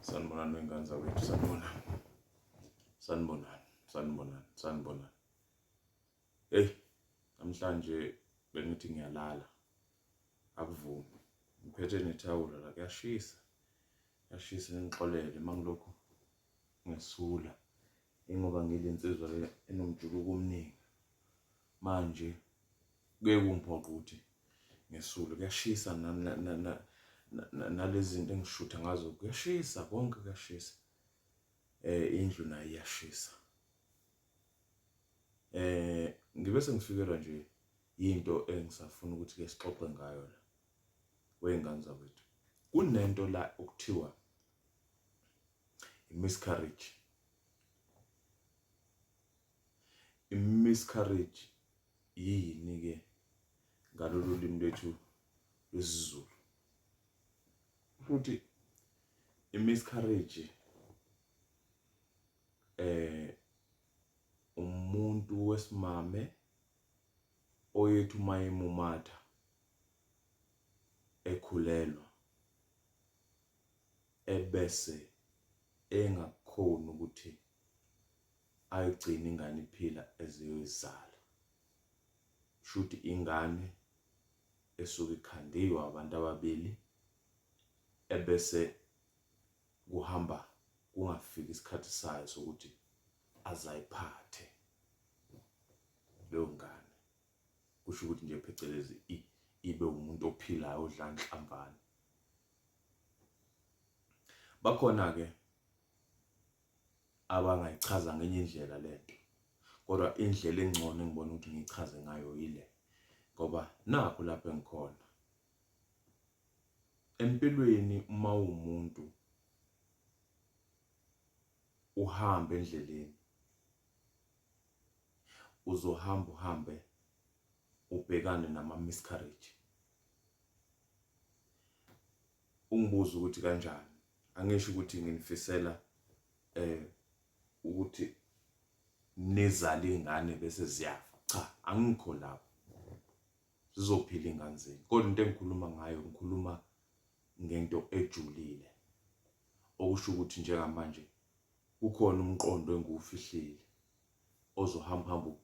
Sanibonani wengane zawethu, sanibonani. Hey, namhlanje bengithi ngiyalala. Akuvumi. Ngiphethe nethawula la kuyashisa. Yashisa ngixolele mangilokho ngesula. Ingoba ngilinsizwa le enomjuluko omningi. Manje kuye kungiphoqa ukuthi ngesula kuyashisa nalezi zinto engishutha ngazo kuyashisa, konke kuyashisa. Indlu nayo iyashisa. Ngibe sengifikelwa nje into engisafuna ukuthi ke sixoxe ngayo la wengane zawethu. Kunento la okuthiwa miscarriage. Miscarriage yini ke ngalolu limi lwethu lwesiZulu? Futhi miscarriage umuntu wesimame oyethu mayemumatha ekhulelwa ebese engakhona ukuthi ayigcina ingane iphila eziyoyizala. Shuthi ingane esuke ikhandiwe abantu ababili ebese kuhamba kungafika isikhathi sayo sokuthi azayiphathe leyo ngane. Kusho ukuthi nje phecelezi ibe umuntu ophilayo odla inhlambane. Bakhona ke abangayichaza ngenye indlela lento, kodwa indlela engcono engibona ukuthi ngichaze ngayo ile, ngoba nakho lapho engikhona empilweni. Uma umuntu uhamba endleleni, uhambe ubhekane nama miscarriage. Ungibuza ukuthi kanjani? Angisho ukuthi nginifisela ukuthi nizale ingane bese ziyafa. Cha, angikho lapho. Zizophila ingane zenu. Kodwa into engikhuluma ngayo, ngikhuluma ngento ejulile. Okusho ukuthi njengamanje kukhona umqondo engiwufihlile ozohamba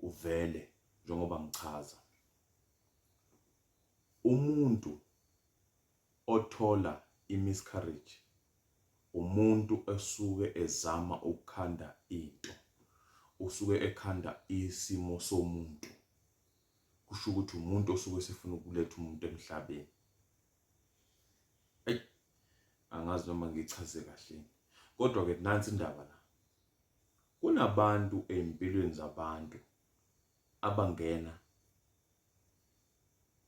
uvele njengoba ngichaza. Umuntu othola miscarriage umuntu esuke ezama ukukhanda into, usuke ekhanda isimo somuntu. Kusho ukuthi umuntu osuke sefuna ukuletha umuntu emhlabeni. Angazi noma ngichaze kahle, kodwa ke nansi indaba la. Kunabantu empilweni zabantu abangena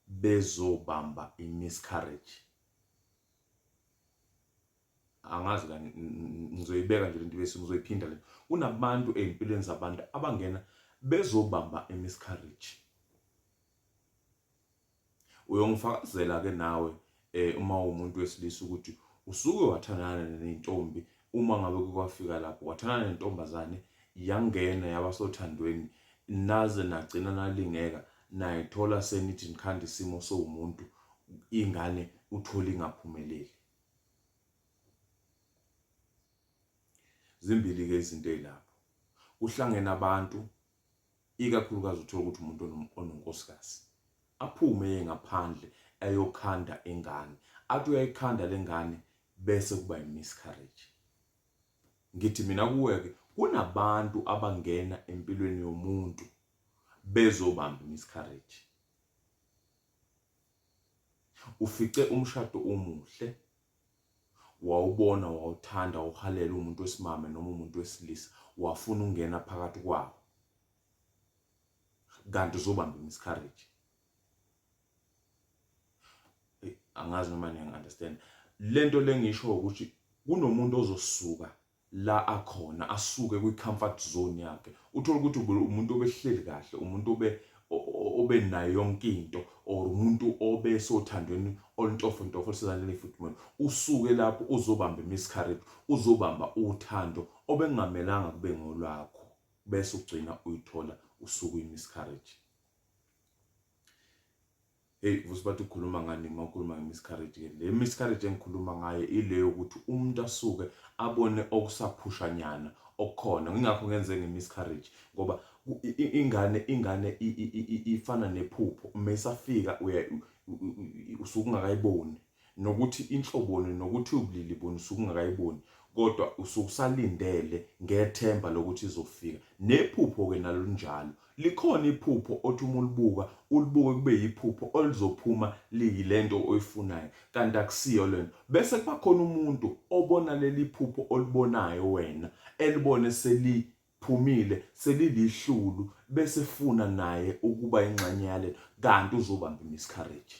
bezobamba miscarriage. Angazi la ngizoyibeka nje lento bese ngizoyiphinda le. Kunabantu empilweni zabantu abangena bezobamba miscarriage. Uyongifakazela ke nawe uma umuntu wesilisa ukuthi usuke wathandana nentombi. Uma ngabe kwafika lapho wathandana nentombazane yangena yabasothandweni, naze nagcina nalingeka nayithola senithi nikhanda isimo somuntu, ingane uthola ingaphumeleli. Zimbili ke izinto ezilapho. Kuhlangene abantu, ikakhulukazi uthola ukuthi umuntu ononkosikazi aphume ngaphandle ayokhanda ingane. Athi uyayikhanda lengane bese kuba miscarriage. Ngithi mina kuwe ke kunabantu abangena empilweni yomuntu bezobamba miscarriage. Ufice umshado omuhle, wawubona, wawuthanda, uhalela umuntu wesimame noma umuntu wesilisa, wafuna ungena phakathi kwawo, kanti uzobamba miscarriage. Angazi noma niyangi-understand lento lengisho ukuthi kunomuntu ozosuka la akhona, asuke kwi-comfort zone yakhe. Uthola ukuthi umuntu obehleli kahle, umuntu obe nayo yonke into, or umuntu obesothandweni oluntofontofo olusezandleni futhi usuke lapho uzobamba miscarriage, uzobamba uthando obengamelanga kube ngolwakho, bese ugcina uyithola usuku miscarriage. hey vusibathi ukhuluma ngani mawukhuluma ngemiscarriage ke le miscarriage engikhuluma ngayo ile yokuthi umuntu asuke abone okusaphushanyana okukhona ngingakho ngenze ngemiscarriage ngoba ingane ifana nephupho mesafika usuke ungakayiboni nokuthi inhloboni nokuthi ubulili bona usuke ungakayiboni kodwa usukusalindele ngethemba lokuthi izofika nephupho ke nalo njalo likhona iphupho othi uma ulibuke kube yiphupho olizophuma liyilento oyifunayo kanti akusiyo lento bese kuba khona umuntu obona leli phupho olibonayo wena elibone seliphumile selilihlulu bese funa naye ukuba ingxenye yale kanti uzobamba imiscarriage.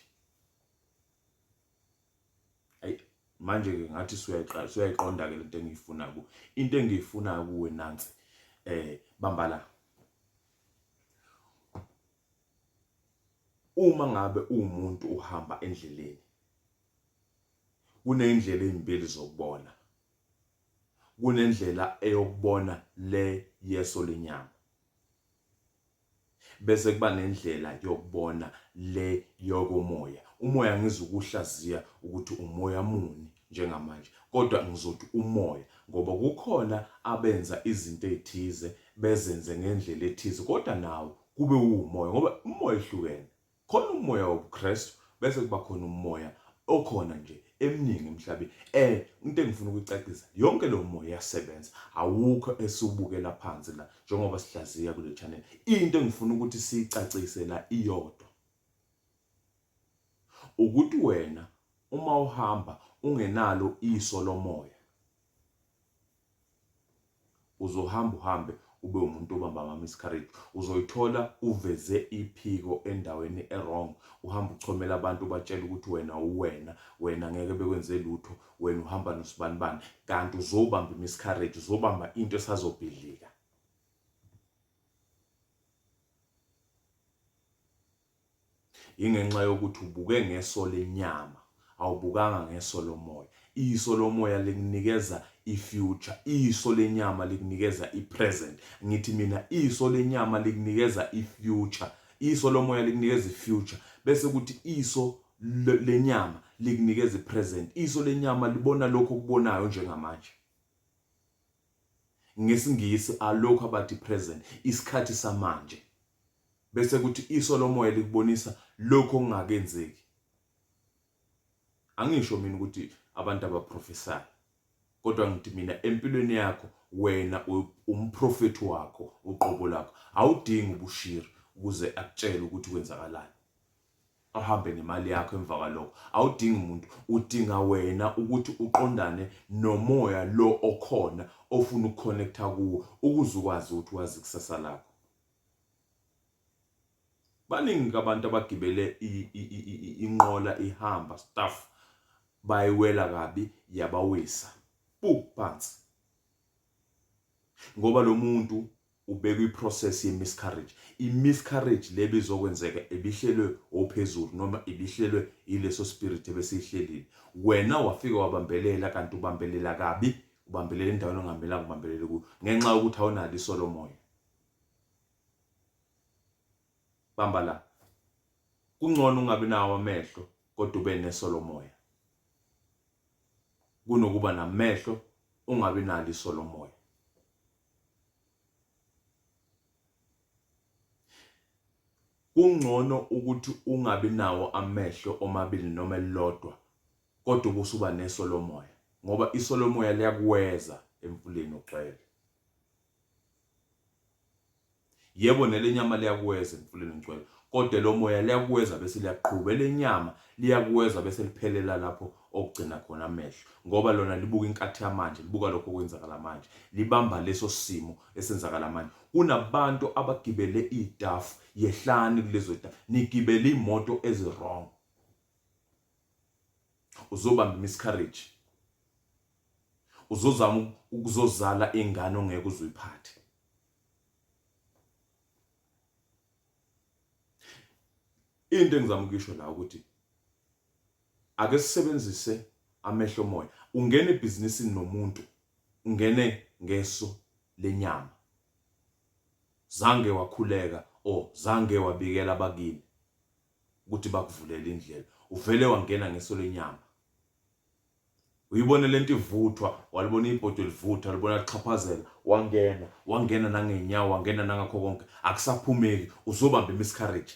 Manje ke ngathi suyayiqonda ke lento engiyifuna ku into engiyifuna kuwe nansi bamba la uma ngabe umuntu uhamba endleleni kunendlela ezimbili zokubona kunendlela eyokubona le yeso lenyama bese kuba nendlela yokubona le yokomoya umoya ngizukuhlaziya ukuthi umoya muni njengamanje kodwa ngizothi umoya ngoba kukhona abenza izinto ezithize bezenze ngendlela ethize kodwa nawo kube umoya ngoba umoya ehlukene khona umoya wobuKristu bese kuba khona umoya okhona nje eminingi emhlabeni into engifuna ukuyicacisa yonke lo moya yasebenza awukho esubukela phansi la njengoba sihlaziya kule channel into engifuna ukuthi sicacise la iyodwa ukuthi wena uma uhamba ungenalo iso lomoya uhambe ube umuntu obamba ama-miscarriage uzoyithola uveze iphiko endaweni errong uhamba uchomela abantu batshela ukuthi wena ngeke bekwenze lutho wena uhamba nosibanibani kanti uzobamba i-miscarriage uzobamba into esazobhidlika. Ingenxa yokuthi ubuke ngeso lenyama awubukanga ngeso lomoya iso lomoya likunikeza i-future iso lenyama likunikeza i-present ngithi mina iso lenyama likunikeza i-future iso lomoya likunikeza i-future bese ukuthi iso lenyama likunikeza i-present iso lenyama libona lokho okubonayo njengamanje ngesingisi alokho abathi present isikhathi samanje bese ukuthi iso lomoya likubonisa lokho okungakenzeki. Angisho mina ukuthi abantu abaprofesayo kodwa ngithi mina empilweni yakho wena umprofeti wakho uqobo lakho awudingi ubushiri ukuze akutshele ukuthi kwenzakalani ahambe nemali yakho emva kwalokho awudingi umuntu udinga wena ukuthi uqondane nomoya lo okhona ofuna ukuconnecta kuwo ukuze ukwazi ukuthi wazi ikusasa lakho. Baningi abantu abagibele inqola ihamba staff bayiwela kabi yabawisa phansi ngoba lo muntu ubeka iprocess ye-miscarriage i-miscarriage lebe izokwenzeka ebihlelwe ophezulu noma ibihlelwe ileso spirit ebesihlelile wena wafika wabambelela kanti ubambelela kabi ubambelela endaweni ongamelanga ubambelele ku ngenxa yokuthi awunalo isolomoya. Bamba la kungcono ungabe nawo amehlo kodwa ube nesolomoya kunokuba namehlo ungabe nalo isolomoya. Kungcono ukuthi ungabe nawo amehlo omabili noma elilodwa kodwa ubusuba nesolomoya ngoba isolomoya liyakuweza emfuleni oxele. Yebo nelenyama liyakuweza emfuleni ngcwele kodwa lo moya liyakuweza bese liyaqhubela lenyama liyakuweza bese liphelela lapho okugcina khona amehlo ngoba lona libuka inkathi yamanje libuka lokho okwenzakala manje libamba leso simo esenzakala manje. Kunabantu abagibele idafu yehlani kulezo dafu nigibele imoto ezirong uzobamba miscarriage uzozama ukuzozala ingane ongeke uzuyiphathe. Into engizama ukisho la ukuthi ake sisebenzise amehlo moya ungene ebusinessini nomuntu ungene ngeso lenyama zange wakhuleka zange wabikela abakini ukuthi bakuvulele indlela uvele wangena ngeso lenyama uyibone lento ivuthwa walibona ibhodo livuthwa walibona liqhaphazela wangena nangenyawo wangena nangakho konke akusaphumeki uzobamba miscarriage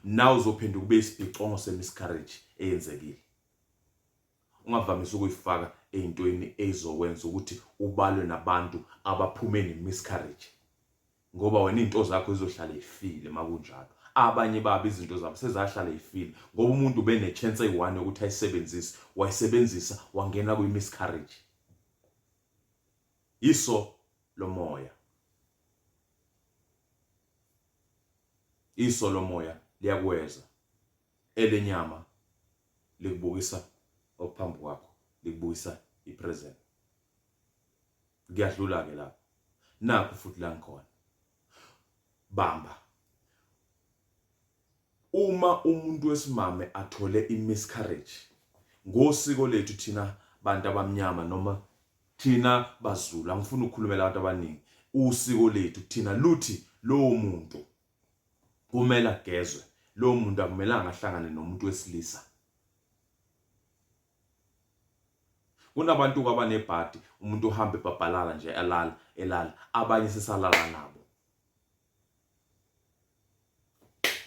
now uzophinda kube isibhicongo semiscarriage eyenzekile ungavamisa ukuyifaka ezintweni ezokwenza ukuthi ubalwe nabantu abaphume nemiscarriage ngoba wena izinto zakho izohlala ifile makunjalo abanye baba izinto zabo sezahlala ifile ngoba umuntu bene chance eyi1 ukuthi ayisebenzise wayisebenzisa wangena kwi-miscarriage iso lomoya liyakweza elenyama likubukisa ophambi kwakho likubuyisa ipresent kuyadlula ke lapho nakho futhi la ngikhona bamba uma umuntu wesimame athole imiscarriage ngosiko lethu thina bantu abamnyama noma thina baZulu angifuni ukukhulumela abantu abaningi usiko lethu thina luthi lowo muntu kumele agezwe lowo muntu akumelanga ahlangane nomuntu wesilisa kunabantu abanebhadi umuntu uhambe ebhabhalala nje elala abanye sesalala nabo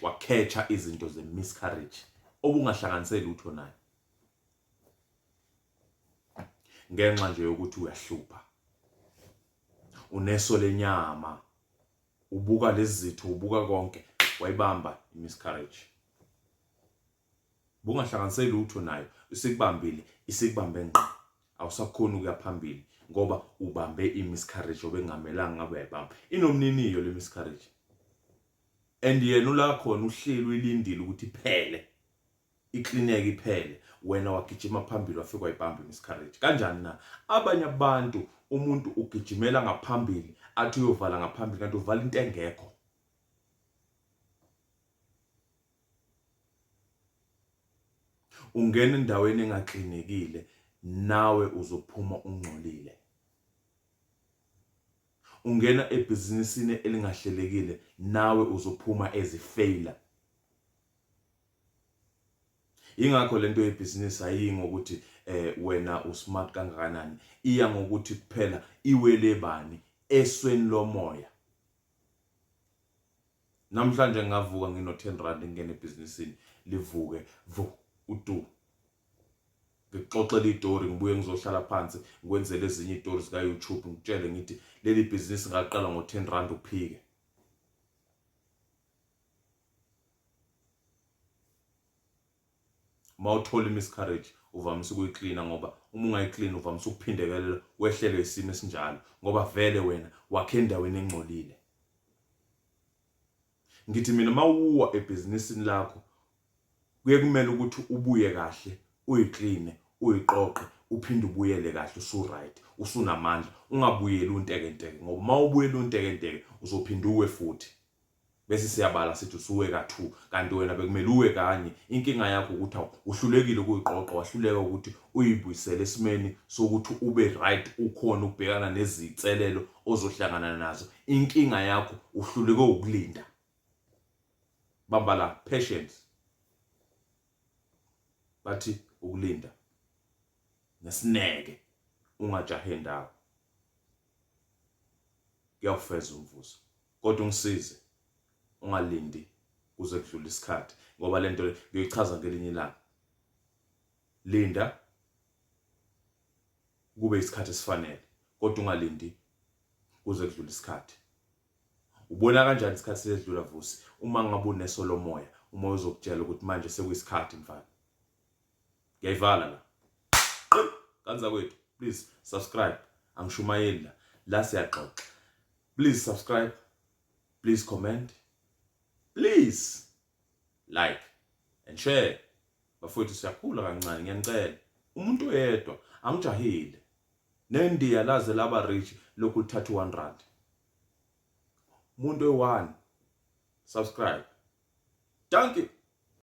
wakhetha izinto zemiscarriage obungahlanganiseli utho naye ngenxa nje ukuthi uyahlupha uneso lenyama ubuka lezitho ubuka konke wayibamba imiscarriage bungahlanganiseli utho nayo isikubambile isikubambe ngqo awusakhona ukuya phambili ngoba ubambe imiscarriage obengamelanga ngabe uyayibamba inomniniyo le miscarriage and yena la khona uhlelo elindile ukuthi iphele ikliniki iphele wena wagijima phambili wafika wayibamba imiscarriage kanjani na abanye abantu umuntu ugijimela ngaphambili athi uyovala ngaphambili kanti uvala into engekho ungena endaweni engaklinikile nawe uzophuma ungcolile ungena ebhizinisini elingahlelekile nawe uzophuma ezifailure ingakho lento yebhizinisi ayingokuthi wena usmart kangakanani iya ngokuthi kuphela iwele bani esweni lomoya namhlanje ngavuka ngino 10 rand ngene ebhizinisini livuke udu ngixoxela istory ngibuye ngizohlala phansi ngikwenzele ezinye istories zika YouTube ngitshele ngithi leli business ngaqala ngo10 rand uphike mawuthola imiscarriage uvamisa ukuyicleana ngoba uma ungayiclean uvamisa ukuphindekelela wehlele isimo esinjalo ngoba vele wena wakhe endaweni engcolile ngithi mina mawuwa ebusinessini lakho kuye kumele ukuthi ubuye kahle uyiclean uyiqoqe uphinde ubuyele kahle usu right usunamandla ungabuyeli untekenteke ngoba mawubuyela untekenteke uzophinda uwe futhi bese siyabala sithi usuwe ka2 kanti wena bekumele uwe kanye inkinga yakho ukuthi uhlulekile ukuyiqoqa wahluleka ukuthi uyibuyisele esimeni sokuthi ube right ukhona ukubhekana nezicelelo ozohlangana nazo inkinga yakho uhluleke ukulinda bambala patience bathi ukulinda nesineke ungajahe ndawo kuyawufeza umvuzo kodwa ungisize ungalindi kuze kudlule isikhathi ngoba lento ngiyoyichaza ngelinye ilanga linda kube isikhathi esifanele kodwa ungalindi kuze kudlule isikhathi ubona kanjani isikhathi sedlula vusi uma ngabe uneso lomoya uma uzokutshela ukuthi manje sekuyisikhathi mfana ngiyayivala la kanza kwethu please subscribe angishumayeli la siyaxoxa please subscribe please comment please like and share bafowethu siyakhula kancane ngiyanicela umuntu oyedwa angijahile neNdiya laze laba rich lokhu lithatha 1 rand umuntu oyi1 subscribe thank you.